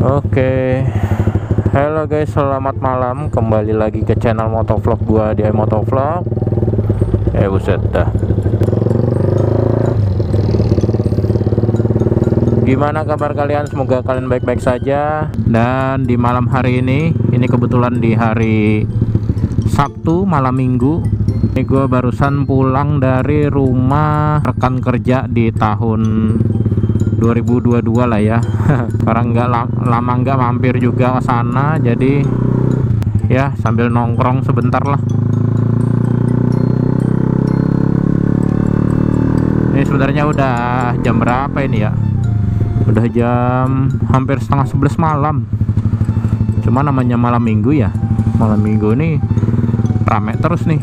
Oke, halo guys, selamat malam. Kembali lagi ke channel motovlog gua di Motovlog. Buset dah. Gimana kabar kalian? Semoga kalian baik-baik saja. Dan di malam hari ini kebetulan di hari Sabtu malam Minggu. Ini gua barusan pulang dari rumah rekan kerja di tahun 2022 lah ya. Orang nggak lama nggak mampir juga ke sana, jadi ya sambil nongkrong sebentar lah. Ini sebenarnya udah jam berapa ini ya? Udah jam hampir setengah 11 malam. Cuma namanya malam minggu ya. Malam minggu ini rame terus nih.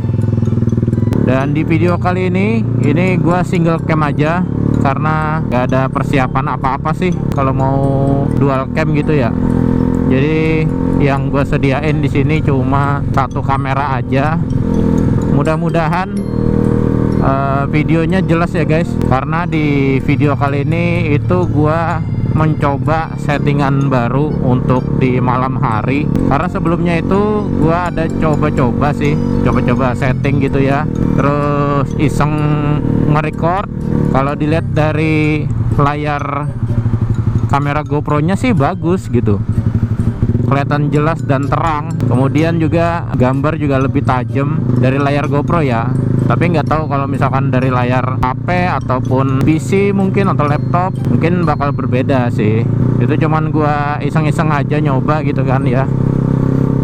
Dan di video kali ini gua single cam aja, karena gak ada persiapan apa-apa sih kalau mau dual cam gitu ya. Jadi yang gue sediain di sini cuma satu kamera aja. Mudah-mudahan videonya jelas ya guys, karena di video kali ini itu gue mencoba settingan baru untuk di malam hari. Karena sebelumnya itu gue ada coba-coba setting gitu ya, terus iseng nge-record. Kalau dilihat dari layar kamera GoPro-nya sih bagus gitu, kelihatan jelas dan terang. Kemudian juga gambar juga lebih tajam dari layar GoPro ya. Tapi nggak tahu kalau misalkan dari layar HP ataupun PC mungkin, atau laptop, mungkin bakal berbeda sih. Itu cuman gua iseng-iseng aja nyoba gitu kan ya.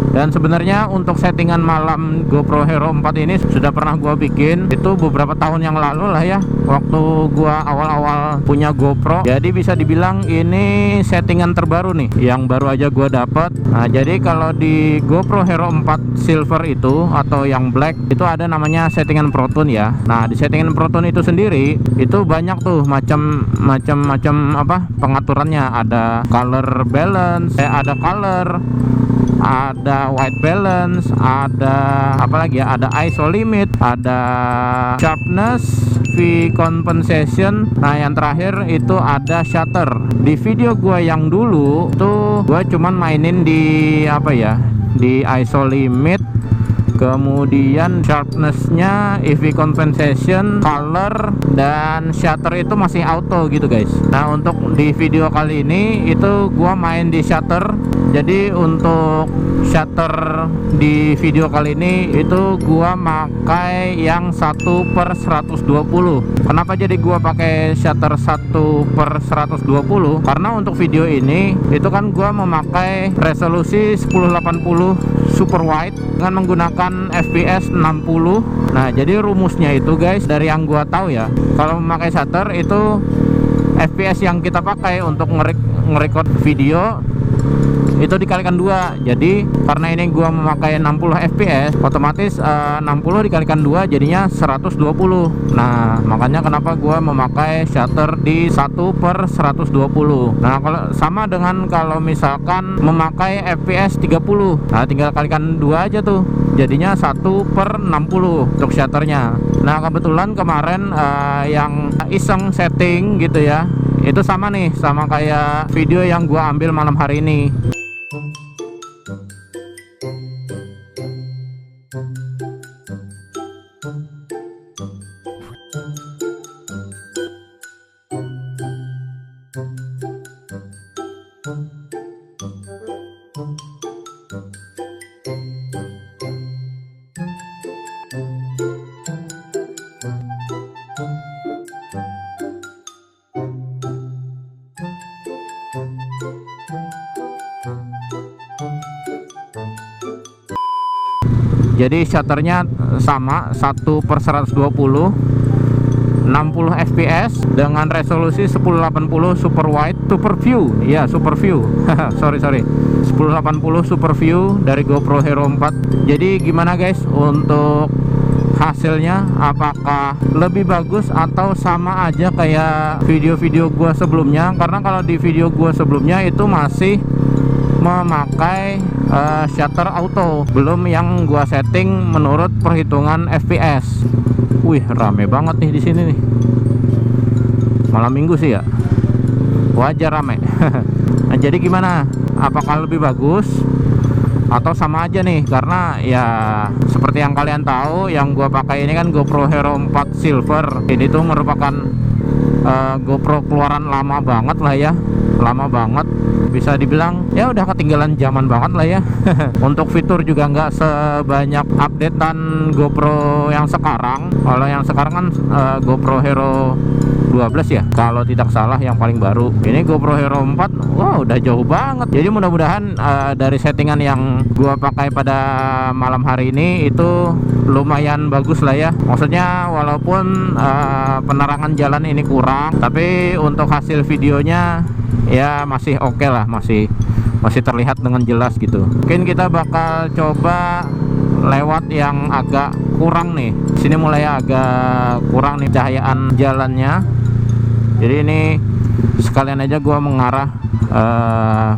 Dan sebenarnya untuk settingan malam GoPro Hero 4 ini sudah pernah gua bikin, itu beberapa tahun yang lalu lah ya, waktu gua awal-awal punya GoPro. Jadi bisa dibilang ini settingan terbaru nih, yang baru aja gua dapat. Nah, jadi kalau di GoPro Hero 4 Silver itu, atau yang black, itu ada namanya settingan Pro Tune ya. Nah, di settingan Pro Tune itu sendiri itu banyak tuh macam apa pengaturannya. Ada color balance, ada color, ada white balance, ada apa lagi ya, ada ISO limit, ada sharpness, V compensation. Nah, yang terakhir itu ada shutter. Di video gua yang dulu tuh gua cuman mainin di apa ya, di ISO limit, kemudian sharpnessnya, EV compensation, color, dan shutter itu masih auto gitu guys. Nah, untuk di video kali ini itu gua main di shutter. Jadi untuk shutter di video kali ini itu gua pakai yang 1/120. Kenapa jadi gua pakai shutter 1/120? Karena untuk video ini itu kan gua memakai resolusi 1080 super wide dengan menggunakan FPS 60. Nah, jadi rumusnya itu guys, dari yang gua tahu ya, kalau memakai shutter itu FPS yang kita pakai untuk nge-record video itu dikalikan 2. Jadi karena ini gua memakai 60 fps, otomatis 60 dikalikan 2 jadinya 120. Nah, makanya kenapa gua memakai shutter di 1/120. Nah, kalau sama dengan kalau misalkan memakai fps 30, nah tinggal kalikan 2 aja tuh, jadinya 1/60 untuk shutternya. Nah, kebetulan kemarin yang iseng setting gitu ya, itu sama nih, sama kayak video yang gua ambil malam hari ini. Jadi shutternya sama 1/120, 60 fps dengan resolusi 1080 super wide, super view ya, super view. sorry 1080 super view dari GoPro Hero 4. Jadi gimana guys untuk hasilnya, apakah lebih bagus atau sama aja kayak video-video gua sebelumnya? Karena kalau di video gua sebelumnya itu masih memakai shutter auto, belum yang gua setting menurut perhitungan FPS. Wih, rame banget nih di sini nih. Malam minggu sih ya, wajar rame. Nah, jadi gimana apakah lebih bagus atau sama aja nih, karena ya seperti yang kalian tahu, yang gua pakai ini kan GoPro Hero 4 Silver. Ini tuh merupakan GoPro keluaran lama banget lah ya, lama banget, bisa dibilang ya udah ketinggalan zaman banget lah ya. Untuk fitur juga nggak sebanyak updatean GoPro yang sekarang. Kalau yang sekarang kan GoPro Hero 12 ya kalau tidak salah, yang paling baru. Ini GoPro Hero 4, wow udah jauh banget. Jadi mudah-mudahan dari settingan yang gua pakai pada malam hari ini itu lumayan bagus lah ya. Maksudnya walaupun penerangan jalan ini kurang, tapi untuk hasil videonya ya masih oke lah, masih terlihat dengan jelas gitu. Mungkin kita bakal coba lewat yang agak kurang nih. Sini mulai agak kurang nih cahayaan jalannya. Jadi ini sekalian aja gua mengarah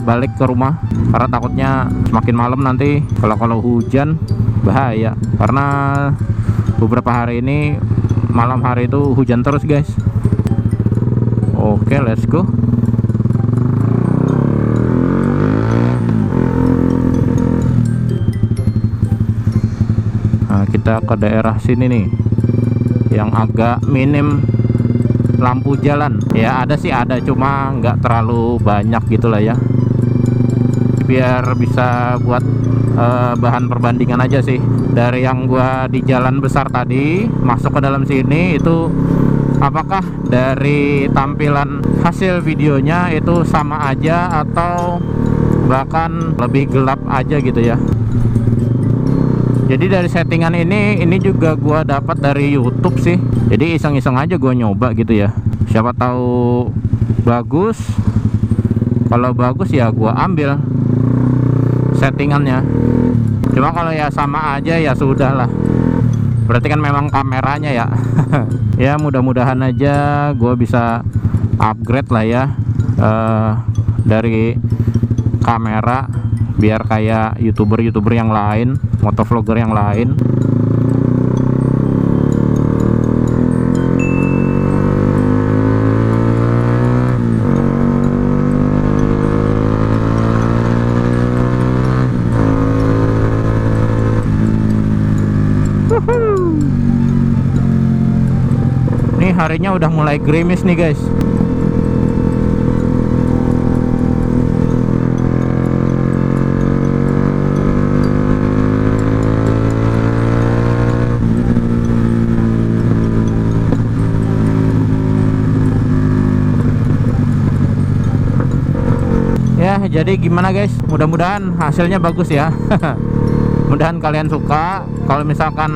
balik ke rumah, karena takutnya semakin malam nanti kalau hujan bahaya. Karena beberapa hari ini malam hari itu hujan terus guys. Oke, let's go. Nah, kita ke daerah sini nih yang agak minim lampu jalan. Ya ada sih, ada, cuma nggak terlalu banyak gitulah ya, biar bisa buat bahan perbandingan aja sih. Dari yang gua di jalan besar tadi masuk ke dalam sini itu, apakah dari tampilan hasil videonya itu sama aja atau bahkan lebih gelap aja gitu ya. Jadi dari settingan ini juga gua dapat dari YouTube sih. Jadi iseng-iseng aja gua nyoba gitu ya. Siapa tahu bagus. Kalau bagus ya gua ambil settingannya. Cuma kalau ya sama aja ya sudahlah. Berarti kan memang kameranya ya. Ya mudah-mudahan aja gua bisa upgrade lah ya dari kamera, biar kayak youtuber yang lain, motovlogger yang lain. Nih harinya udah mulai gerimis nih guys. Ya jadi gimana guys, mudah-mudahan hasilnya bagus ya. Mudahan kalian suka. Kalau misalkan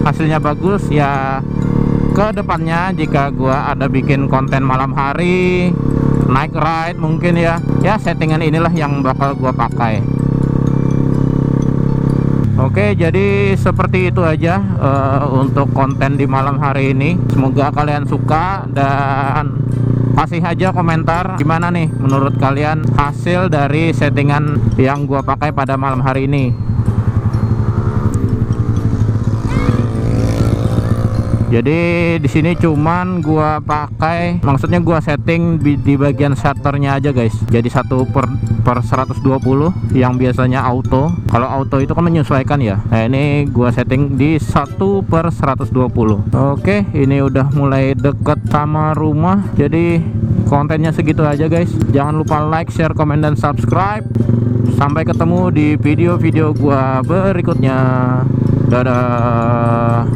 hasilnya bagus ya, ke depannya jika gua ada bikin konten malam hari, night ride mungkin ya settingan inilah yang bakal gua pakai. Oke, jadi seperti itu aja untuk konten di malam hari ini. Semoga kalian suka, dan kasih aja komentar gimana nih menurut kalian hasil dari settingan yang gua pakai pada malam hari ini. Jadi di sini cuman gua pakai, maksudnya gua setting di bagian shutternya aja guys. Jadi 1/120 yang biasanya auto. Kalau auto itu kan menyesuaikan ya. Nah ini gua setting di 1/120. Oke, ini udah mulai deket sama rumah. Jadi kontennya segitu aja guys. Jangan lupa like, share, komen, dan subscribe. Sampai ketemu di video-video gua berikutnya. Dadah.